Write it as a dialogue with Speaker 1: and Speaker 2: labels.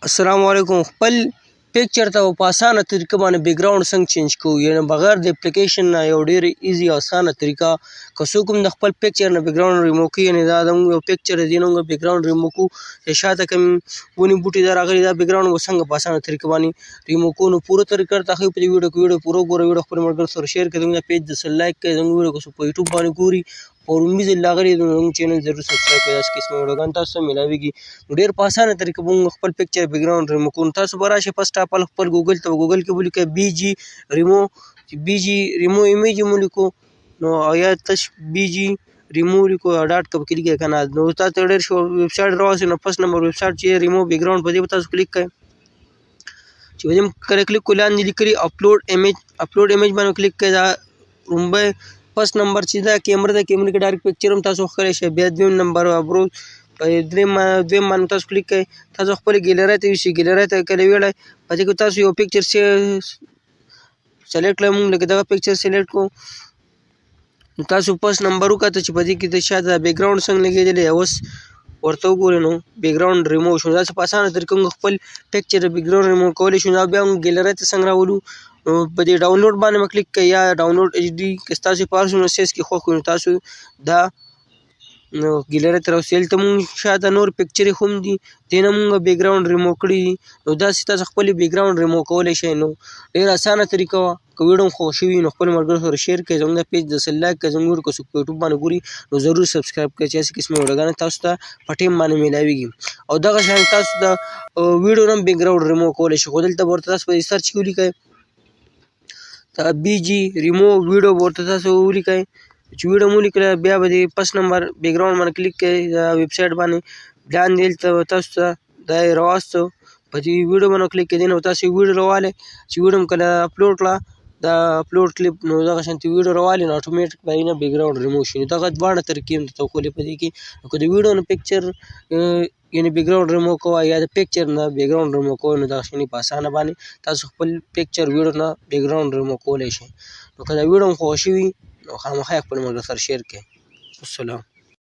Speaker 1: السلام علیکم. خپل پکچر ته په اسانه طریقه باندې بیک ګراوند څنګه چینج کوو، یعنې بغیر د اپلیکیشن نه یو ډېر ایزي او اسانه طریقه. که څوک هم د خپل پکچر نه بیک ګراوند ریموو کوي، یعنې دا زموږ یو پکچر دی، دې نه موږ بیک ګراوند ریموو کوو، چې شاته کوم ونې بوټي دا راغلي دا بیک ګراوند به څنګه په اسانه طریقه باندې ریموو کوو. نو پوره طریقه درته ښیو په دې ویډیو کې. ویډیو پوره وګورئ، ویډیو خپلو ملګرو سره شیر کړئ، زموږ پیج درسره لایک کړئ، زموږ ویډیو که څوک په یوټیوب باندې ګوري او لومړي ځل راغلي دي نو زموږ چینل ضرور سبسکرایب کړئ. داسې قسمه ویډیوګانې تاسو ته میلاویږي. نو ډېر په اسانه طریقه به موږ خپل پکچر بیک ګراوند ریموو کوو. نو تاسو به راشئ فرسټ اف آل خپل ګوګل ته، ګوګل کې به ولیکئ بي جي ریموو، چې بي جي ریموو ایمیج هم ولیکو نو یا تش بي جي ریموو لیکو او ډاټ که پکې لیکئ که نه، نو تاسو ته ډېر ښه ویبسایټ راوځي. نو فرسټ نمبر ویبسایټ چې ریموو بیک ګراوند په دې به تاسو کلیک کړئ. چې په دې کله کلیک کړو لاندې لیکلي اپلوډ ایمیج، اپلوډ ایمیج باندې کلیک کړئ. دا لومړی فرسټ نمبر چې دا کیمره ده، کیمرې کې ډایرکټ پکچر هم تاسو ښکلی شئ. بیا دویم نمبر ابروز، دویم باندې تاسو کلیک کړئ. تاسو خپلې ګیلرۍ ته یوسئ، ګیلرۍ ته کله ویړئ په دې کې تاسو یو پکچر سلیکټ کړئ. موږ لکه دغه پکچر سلیکټ کړو. نو تاسو فرسټ نمبر وکتل چې په دې کې د شاته بیک ګراوند څنګه لګېدلی، اوس ورته وګورئ نو بیک ګراوند ریموو شو. داسې په اسانه طریقه موږ خپل پکچر بیک ګراوند ریموو کولی شو. بیا موږ ګیلرۍ ته څنګه راولو، نو په دې ډاونلوډ باندې به کلیک کړئ یا ډاونلوډ ایچ ډي که ستاسو په هر څومره سایز کې خوښ وي نو تاسو دا نو ګیلرۍ ته راوستئ. هلته مونږ شاته نور پکچرې هم دي، دې نه مونږ بیک ګراوند ریموو کړي دي. نو داسې تاسو خپلې بیک ګراوند ریموو کولی شئ. نو ډېره اسانه طریقه وه. که ویډیو هم خوښ شوي نو خپلو ملګرو سره شیر کړئ، زموږ پیج درسره لایک کړئ، زموږ ویډیو که څوک په یوټیوب باندې ګوري نو ضرور سبسکرایب کړئ، چې داسې قسمه ویډیوګانې تاسو ته په ټایم باندې میلاویږي. او دغه شان تاسو د ویډیو نه هم بیک ګراوند ریموو کولی شئ. خو دلته به ورته تاسو په سرچ کې ولیکئ بي جي ریموو ویډیو به ورته تاسو ولیکئ. چې ویډیو مو ولیکله بیا به د فرسټ نمبر بیک ګراوند باندې کلیک کړئ. دا ویبسایټ باندې لاندې هلته تاسو ته دا یې راواستو، په دې ویډیو باندې کلیک کړئ. نو تاسو ویډیو راوالی چې ویډیو مو کله اپلوډ کړه دا اپلوډ کلیپ، نو دغه شانتې ویډیو راوالی نو اټومیټک به یې نه بیک ګراوند ریموو شي. نو دغه دواړه طریقې هم درته وښولې په دې کې. نو که د ویډیو نه پکچر یعنې بیک ګراوند ریموو کوئ یا د پکچر نه بیک ګراوند ریموو کوئ نو دغه شانې په اسانه باندې تاسو خپل پکچر ویډیو نه بیک ګراوند ریموو کولی شئ. نو که دا ویډیو هم خوښ شوي نو خامخا یې خپلو ملګرو سره شیر کړئ. السلام.